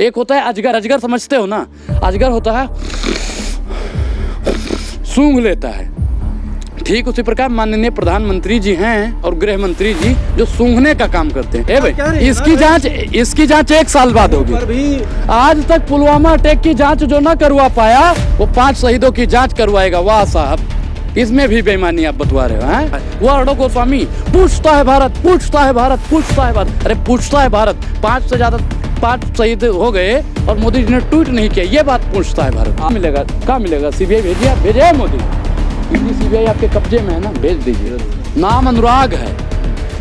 एक होता है अजगर, अजगर समझते हो ना, अजगर होता है सूंघ लेता है, ठीक उसी प्रकार माननीय प्रधानमंत्री जी हैं और गृह मंत्री जी जो सूंघने का काम करते हैं। भाई इसकी जांच 1 साल बाद होगी। आज तक पुलवामा अटैक की जांच जो ना करवा पाया वो 5 शहीदों की जांच करवाएगा। वाह साहब, इसमें भी बेईमानी आप बतवा रहे हो हैं। वो अर्णब गोस्वामी पूछता है भारत, पूछता है भारत, पूछता है भारत। अरे पूछता है भारत, 5 से ज्यादा 5 शहीद हो गए और मोदी जी ने ट्वीट नहीं किया, ये बात पूछता है भारत। कहाँ मिलेगा, कहाँ मिलेगा? सीबीआई भेजिए, आप भेजे मोदी, क्योंकि सीबीआई आपके कब्जे में है ना, भेज दीजिए। नाम अनुराग है,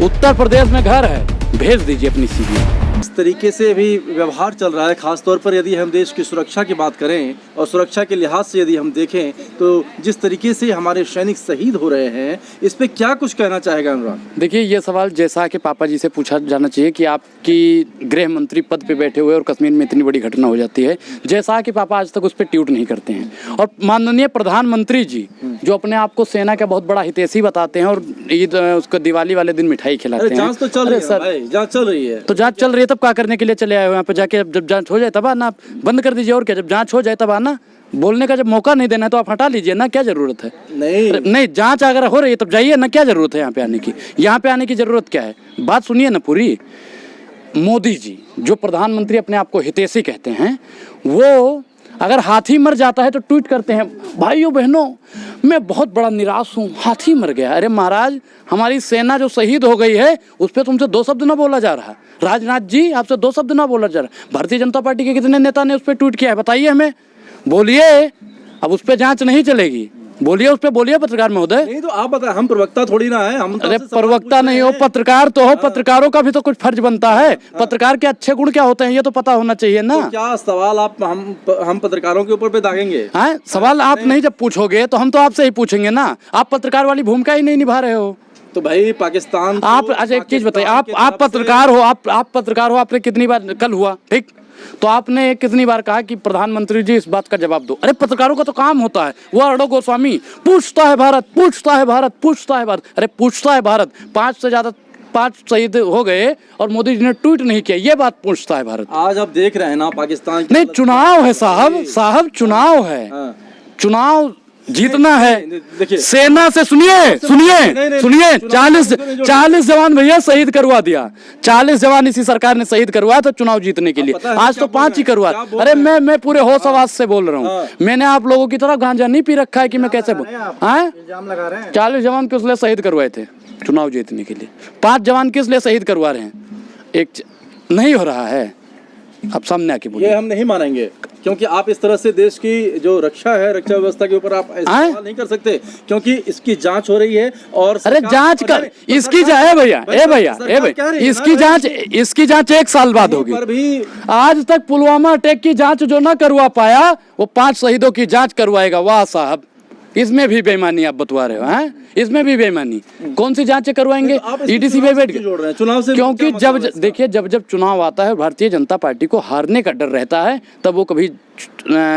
उत्तर प्रदेश में घर है, भेज दीजिए अपनी सीबीआई। इस तरीके से भी व्यवहार चल रहा है, खासतौर पर यदि हम देश की सुरक्षा की बात करें और सुरक्षा के लिहाज से यदि हम देखें तो जिस तरीके से हमारे सैनिक शहीद हो रहे हैं, इस पे क्या कुछ कहना चाहेगा अनुराग? देखिए, ये सवाल जैसा कि पापा जी से पूछा जाना चाहिए कि आपकी गृह मंत्री पद पे बैठे हुए और कश्मीर में इतनी बड़ी घटना हो जाती है, जैसा कि पापा आज तक उस पर ट्वीट नहीं करते हैं। और माननीय प्रधानमंत्री जी जो अपने आप को सेना का बहुत बड़ा हितैषी बताते हैं और ईद उसको दिवाली वाले दिन मिठाई खिलाते हैं। जांच तो चल रही है भाई, जांच चल रही है, तो जांच चल रही है, तब क्या करने के लिए चले आए हो यहाँ पे? जाके जब जांच हो जाए तब आना, बंद कर दीजिए। और क्या, जब जांच हो जाए तब आना। बोलने का जब मौका नहीं देना है तो आप हटा लीजिए ना, क्या जरूरत है? नहीं, जांच अगर हो रही है तब जाइए ना, क्या जरूरत है यहाँ पे आने की? यहाँ पे आने की जरूरत क्या है? बात सुनिए ना पूरी। मोदी जी जो प्रधानमंत्री अपने आप को हितैषी कहते हैं, वो अगर हाथी मर जाता है तो ट्वीट करते हैं, भाइयों बहनों मैं बहुत बड़ा निराश हूँ, हाथी मर गया। अरे महाराज, हमारी सेना जो शहीद हो गई है उस पर तुमसे 2 शब्द ना बोला जा रहा। राजनाथ जी, आपसे 2 शब्द ना बोला जा रहा। भारतीय जनता पार्टी के कितने नेता ने उस पर ट्वीट किया है, बताइए हमें, बोलिए। अब उस पर जांच नहीं चलेगी, बोलिए, उस पर बोलिए पत्रकार महोदय। नहीं तो आप बताएं, हम प्रवक्ता थोड़ी ना है, हम तो अरे प्रवक्ता नहीं हो, पत्रकार तो हो, पत्रकारों का भी तो कुछ फर्ज बनता है। पत्रकार के अच्छे गुण क्या होते हैं ये तो पता होना चाहिए ना। तो क्या सवाल आप हम पत्रकारों के ऊपर पे दागेंगे? हाँ, सवाल आप नहीं जब पूछोगे तो हम तो आपसे ही पूछेंगे ना। आप पत्रकार वाली भूमिका ही नहीं निभा रहे हो। तो भाई पाकिस्तान, आप अच्छा एक चीज बताइए, आप पत्रकार हो, आप पत्रकार हो, आपने कितनी बार कल हुआ, ठीक, तो आपने कितनी बार कहा कि प्रधानमंत्री जी इस बात का जवाब दो? अरे पत्रकारों का तो काम होता है। वो अर्णब गोस्वामी पूछता है भारत, पूछता है भारत, पूछता है भारत। अरे पूछता है भारत, 5 से ज्यादा 5 शहीद हो गए और मोदी जी ने ट्वीट नहीं किया, ये बात पूछता है भारत। आज आप देख रहे हैं ना पाकिस्तान नहीं, चुनाव है साहब, चुनाव है, चुनाव जीतना है। देखिए, सेना से सुनिए 40 जवान भैया शहीद करवा दिया, 40 जवान इसी सरकार ने शहीद करवाया था चुनाव जीतने के लिए। आज तो 5 ही करवा। अरे मैं पूरे होश आवाज से बोल रहा हूँ। मैंने आप लोगों की तरह गांजा नहीं पी रखा है कि मैं कैसे बोल। 40 जवान किस लिए शहीद करवाए थे चुनाव जीतने के लिए? 5 जवान किस लिए शहीद करवा रहे हैं? एक नहीं हो रहा है, आप सामने आके बोलिए। ये हम नहीं मानेंगे, क्योंकि आप इस तरह से देश की जो रक्षा है, रक्षा व्यवस्था के ऊपर आप सवाल नहीं कर सकते, क्योंकि इसकी जांच हो रही है। और अरे जांच कर, इसकी जांच भैया इसकी जांच 1 साल बाद होगी। आज तक पुलवामा अटैक की जांच जो ना करवा पाया वो 5 शहीदों की जांच करवाएगा। वाह साहब, इसमें भी बेईमानी आप बतवा रहे हो हैं, इसमें भी बेईमानी। कौन सी जांचें करवाएंगे? ईडीसी पे बैठ के चुनाव से, क्योंकि जब देखिए जब चुनाव आता है, भारतीय जनता पार्टी को हारने का डर रहता है, तब वो कभी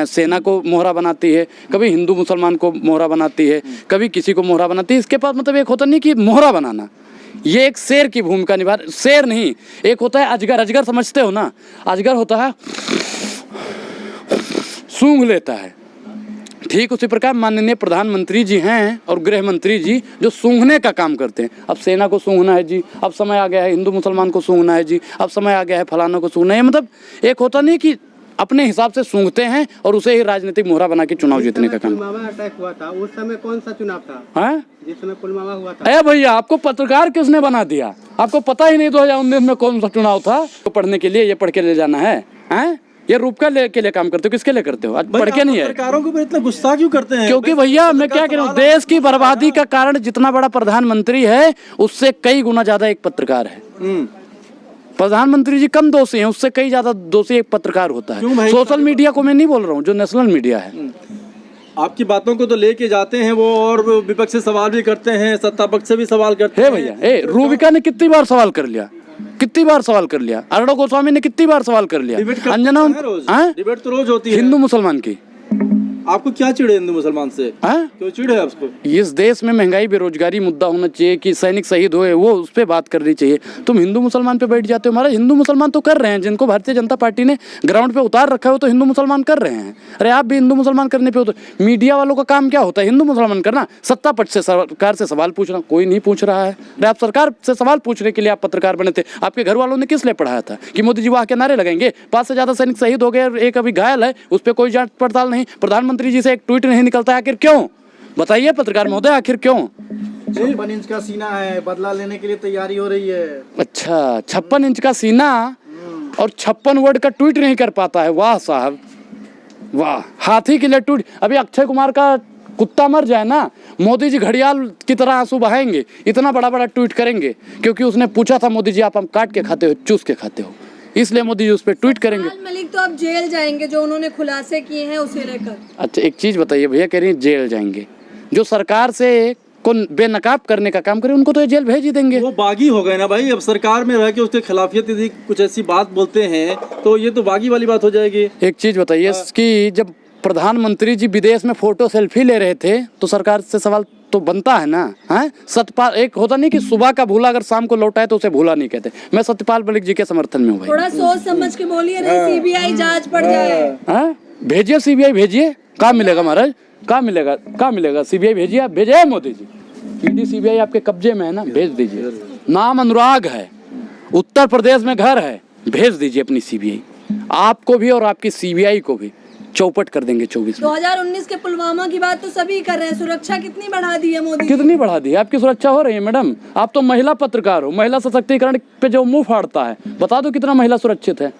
सेना को मोहरा बनाती है, कभी हिंदू मुसलमान को मोहरा बनाती है, कभी किसी को मोहरा बनाती है। इसके पास मतलब एक होता नहीं कि मोहरा बनाना, ये एक शेर की भूमिका निभा, शेर नहीं, एक होता है अजगर, अजगर समझते हो ना, अजगर होता है सूंघ लेता है, ठीक उसी प्रकार माननीय प्रधानमंत्री जी हैं और गृह मंत्री जी जो सूंघने का काम करते हैं। अब सेना को सूंघना है जी, अब समय आ गया है हिंदू मुसलमान को सूंघना है जी, अब समय आ गया है फलाना को सूंघना है। मतलब एक होता नहीं कि अपने हिसाब से सूंघते हैं और उसे ही राजनीतिक मोहरा बना के चुनाव जीतने का काम। पुलवामा अटैक हुआ था उस समय कौन सा चुनाव था? हाँ, जिस समय पुलवामा हुआ था। अरे भैया, आपको पत्रकार किसने बना दिया? आपको पता ही नहीं 2019 में कौन सा चुनाव था? तो पढ़ने के लिए ये पढ़ के ले जाना है, हैं? ये रूपका के लिए काम करते हो, किसके लिए करते हो? आज पढ़ के नहीं है। सरकारों के ऊपर इतना गुस्सा क्यों करते हैं? क्योंकि भैया मैं क्या कह रहा हूँ, देश की बर्बादी का कारण जितना बड़ा प्रधानमंत्री है उससे कई गुना ज्यादा एक पत्रकार है। प्रधानमंत्री जी कम दोषी हैं, उससे कई ज्यादा दोषी एक पत्रकार होता है। सोशल मीडिया को मैं नहीं बोल रहा हूँ, जो नेशनल मीडिया है। आपकी बातों को तो लेके जाते हैं वो, और विपक्ष से सवाल भी करते हैं, सत्ता पक्ष से भी सवाल करते हैं। भैया रूबिका ने कितनी बार सवाल कर लिया, कितनी बार सवाल कर लिया, अर्णब गोस्वामी ने कितनी बार सवाल कर लिया, अंजना, डिबेट तो रोज होती है हिंदू मुसलमान की आपको क्या चिढ़े हिंदू मुसलमान से? हाँ? क्यों चिढ़े आपको? इस देश में महंगाई बेरोजगारी मुद्दा होना चाहिए कि सैनिक शहीद हुए, वो उस पर बात करनी चाहिए। तुम हिंदू मुसलमान पे बैठ जाते हो। महाराज हिंदू मुसलमान तो कर रहे हैं, जिनको भारतीय जनता पार्टी ने ग्राउंड पे उतार रखा है वो तो हिंदू मुसलमान कर रहे हैं। अरे आप भी हिंदू मुसलमान करने पे उतर। मीडिया वालों का काम क्या होता है? हिंदू मुसलमान करना, सत्ता पक्ष से सरकार से सवाल पूछना। कोई नहीं पूछ रहा है। अरे आप सरकार से सवाल पूछने के लिए आप पत्रकार बने थे। आपके घर वालों ने किस लिए पढ़ाया था कि मोदी जी वहाँ के नारे लगाएंगे? 5 से ज्यादा सैनिक शहीद हो गए, एक अभी घायल है, उस पर कोई जांच पड़ताल नहीं। प्रधानमंत्री जी से एक ट्वीट नहीं निकलता है, आखिर क्यों? बताइए पत्रकार महोदय, आखिर क्यों? 56 इंच का सीना है, बदला लेने के लिए तैयारी हो रही है। अच्छा, 56 इंच का सीना और 56 वर्ड का ट्वीट नहीं कर पाता है। वाह साहब वाह, हाथी के लिए ट्वीट। अभी अक्षय कुमार का कुत्ता मर जाए ना, मोदी जी घड़ियाल की तरह आंसू बहाएंगे, इतना बड़ा बड़ा ट्वीट करेंगे, क्योंकि उसने पूछा था मोदी जी आप हम काट के खाते हो, चूस के खाते हो, इसलिए मोदी जी उस पर ट्वीट करेंगे। मलिक तो अब जेल जाएंगे, जो उन्होंने खुलासे किए हैं उसे लेकर। अच्छा एक चीज बताइए भैया, कह रही हैं जेल जाएंगे, जो सरकार से को बेनकाब करने का काम करे उनको तो ये जेल भेज ही देंगे। वो बागी हो गए ना भाई, अब सरकार में रह के उसके खिलाफियत यदि कुछ ऐसी बात बोलते हैं तो ये तो बागी वाली बात हो जाएगी। एक चीज बताइए कि जब प्रधानमंत्री जी विदेश में फोटो सेल्फी ले रहे थे तो सरकार से सवाल तो बनता है ना। है सत्यपाल, एक होता नहीं कि सुबह का भूला अगर शाम को लौटा है तो उसे भूला नहीं कहते। मैं सत्यपाल मलिक जी के समर्थन में हूँ भाई। थोड़ा सोच समझ के बोलिए, नहीं सीबीआई जांच पड़ जाए। भेजिए सीबीआई भेजिए, काम मिलेगा महाराज, काम मिलेगा, काम मिलेगा। सीबीआई भेजिए, आप भेजे मोदी जी, ईडी सीबीआई आपके कब्जे में है ना, भेज दीजिए। नाम अनुराग है, उत्तर प्रदेश में घर है, भेज दीजिए अपनी सीबीआई, आपको भी और आपकी सीबीआई को भी चौपट कर देंगे 24 में। 2019 के पुलवामा की बात तो सभी कर रहे हैं, सुरक्षा कितनी बढ़ा दी है मोदी? कितनी बढ़ा दी है? आपकी सुरक्षा हो रही है मैडम? आप तो महिला पत्रकार हो, महिला सशक्तिकरण पे जो मुंह फाड़ता है, बता दो कितना महिला सुरक्षित है?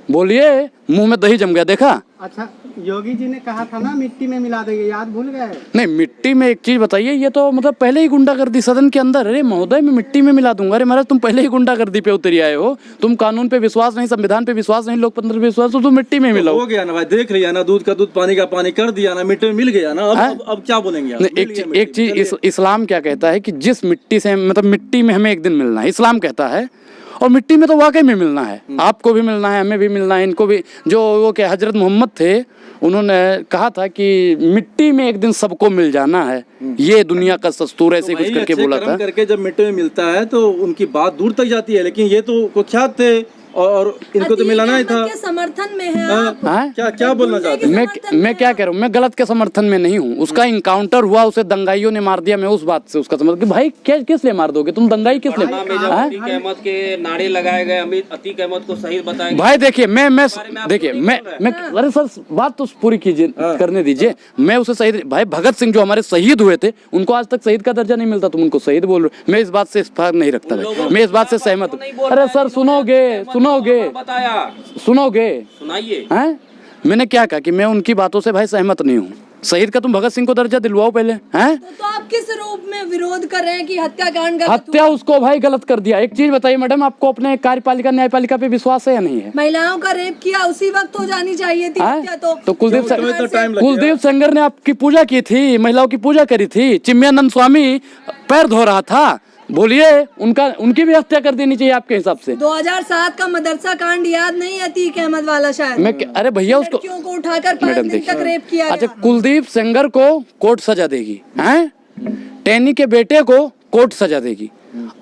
बोलिए, मुंह में दही जम गया, देखा? अच्छा, योगी जी ने कहा था ना मिट्टी में मिला देंगे, याद भूल गए? नहीं, मिट्टी में एक चीज बताइए, ये तो मतलब पहले ही गुंडागर्दी सदन के अंदर। अरे महोदय, मैं मिट्टी में मिला दूंगा? अरे महाराज तुम पहले ही गुंडागर्दी पे उतरी आए हो, तुम कानून पे विश्वास नहीं, संविधान पे विश्वास नहीं, लोकतंत्र पे विश्वास, तो तुम मिट्टी में मिलाओ। हो गया ना भाई, देख लिया ना, दूध का दूध पानी का पानी कर दिया ना, मिट्टी में मिल गया ना। अब क्या बोलेंगे आप? एक चीज इस्लाम क्या कहता है कि जिस मिट्टी से, मतलब मिट्टी में हमें एक दिन मिलना है, इस्लाम कहता है, और मिट्टी में तो वाकई में मिलना है। आपको भी मिलना है, हमें भी मिलना है, इनको भी। जो वो क्या हजरत मोहम्मद थे, उन्होंने कहा था कि मिट्टी में एक दिन सबको मिल जाना है, ये दुनिया का दस्तूर, ऐसे कुछ करके बोला था। करके जब मिट्टी में मिलता है तो उनकी बात दूर तक जाती है, लेकिन ये तो कुख्यात थे और इनको तो मिलाना ही था। के समर्थन में है आप। क्या बोलना चाहते हैं? मैं क्या कह रहा हूँ, मैं गलत के समर्थन में नहीं हूँ। उसका इनकाउंटर हुआ, उसे दंगाइयों ने मार दिया, मैं उस बात से उसका समर्थन। भाई किस लिए मार दोगे तुम? दंगाई किस लिए? अतीक अहमद के नारे लगाए गए, अतीक अहमद को शहीद बताया। भाई देखिए, मैं अरे सर बात तो पूरी कीजिए, करने दीजिए। मैं उसे शहीद, भाई भगत सिंह जो हमारे शहीद हुए थे, उनको आज तक शहीद का दर्जा नहीं मिलता, तुम उनको शहीद बोल रहे हो। मैं इस बात से इस्तेफाक नहीं रखता भाई, मैं इस बात से सहमत हूँ। अरे सर सुनोगे, सुनाइए। हैं? मैंने क्या कहा कि मैं उनकी बातों से भाई सहमत नहीं हूँ। शहीद का तुम भगत सिंह को दर्जा दिलवाओ पहले। हैं? तो आप किस रूप में विरोध कर रहे हैं कि हत्याकांड गलत हत्या हुआ? उसको भाई गलत कर दिया। एक चीज बताइए मैडम, आपको अपने कार्यपालिका न्यायपालिका पे विश्वास है या नहीं है? महिलाओं का रेप किया, उसी वक्त हो जानी चाहिए थी हत्या। तो कुलदीप सेंगर ने आपकी पूजा की थी, महिलाओं की पूजा करी थी, चिन्मयानंद स्वामी पैर धो रहा था, बोलिए उनकी भी हत्या कर देनी चाहिए आपके हिसाब से? 2007 का मदरसा कांड याद नहीं है अतीक अहमद वाला शायद? अरे भैया उसको लड़कियों को उठाकर 5 दिन तक रेप किया। अच्छा, कुलदीप सेंगर को कोर्ट सजा देगी, हैं? टैनी के बेटे को कोर्ट सजा देगी,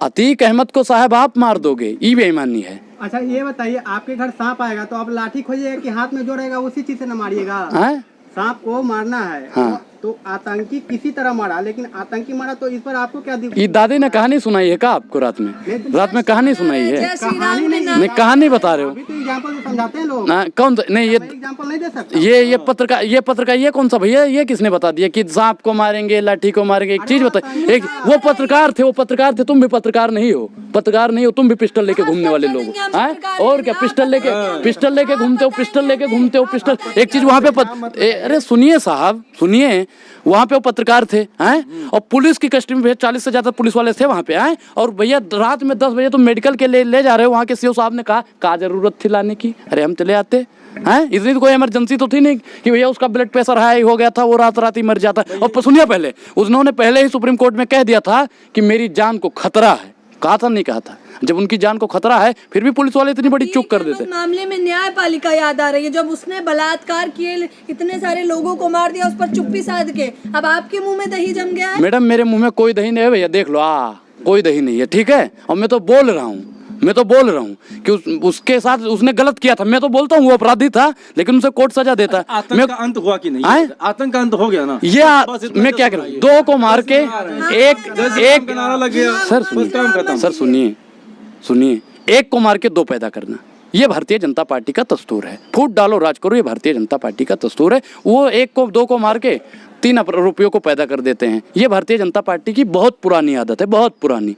अतीक अहमद को साहब आप मार दोगे, ये बेईमानी है। अच्छा ये बताइए, आपके घर सांप आएगा तो आप लाठी खोजिएगा कि हाथ में जो रहेगा उसी चीज से न मारिएगा? सांप को मारना है। हाँ। तो आतंकी किसी तरह मारा, लेकिन आतंकी मारा तो इस पर आपको क्या ये दादी ने कहानी सुनाई है क्या आपको? रात में कहानी सुनाई है? कहानी नहीं, कहानी बता रहे हो? अभी तो एग्जांपल समझाते हैं लोग। कौन सा? नहीं, ये एग्जांपल नहीं दे सकते। ये पत्रकार ये कौन सा भैया? ये किसने बता दिया कि सांप को मारेंगे, लाठी को मारेंगे? एक चीज बताइए, एक वो पत्रकार थे, तुम भी पत्रकार नहीं हो, तुम भी पिस्टल लेके घूमने वाले लोग हो। और क्या, पिस्टल लेके घूमते हो पिस्टल। एक चीज वहाँ पे अरे सुनिए साहब, सुनिए, वहाँ पे वो पत्रकार थे, हैं? और पुलिस की कस्टडी में 40 से ज्यादा पुलिस वाले थे वहाँ पे, हैं? और भैया रात में 10 बजे तुम मेडिकल के ले जा रहे हो, वहाँ के सीओ साहब ने कहा जरूरत थी लाने की? अरे हम चले आते, हैं? इतनी तो कोई इमरजेंसी तो थी नहीं कि भैया उसका ब्लड प्रेशर हाई हो गया था, वो रात ही मर जाता। और सुनिए, पहले उन्होंने पहले ही सुप्रीम कोर्ट में कह दिया था कि मेरी जान को खतरा है, कहा था नहीं कहा था? जब उनकी जान को खतरा है फिर भी पुलिस वाले इतनी बड़ी चूक कर देते। मामले में न्यायपालिका याद आ रही है, जब उसने बलात्कार किए, इतने सारे लोगों को मार दिया, उस पर चुप्पी साध के, अब आपके मुंह में दही जम गया है। मैडम मेरे मुंह में कोई दही नहीं है भैया, देख लो कोई दही नहीं है, ठीक है। और मैं तो बोल रहा हूँ कि उसके साथ उसने गलत किया था। मैं तो बोलता हूँ वो अपराधी था, लेकिन उसे कोर्ट सजा देता। आतंक का अंत हुआ कि नहीं? आतंक का अंत हो गया ना? ये मैं क्या करूँ, 2 को मार के एक नारा लग गया। सर सुनिए, 1 को मार के 2 पैदा करना, ये भारतीय जनता पार्टी का दस्तूर है। फूट डालो राज करो, ये भारतीय जनता पार्टी का दस्तूर है। वो 1 को 2 को मार के 3 आरोपियों को पैदा कर देते हैं। ये भारतीय जनता पार्टी की बहुत पुरानी आदत है, बहुत पुरानी।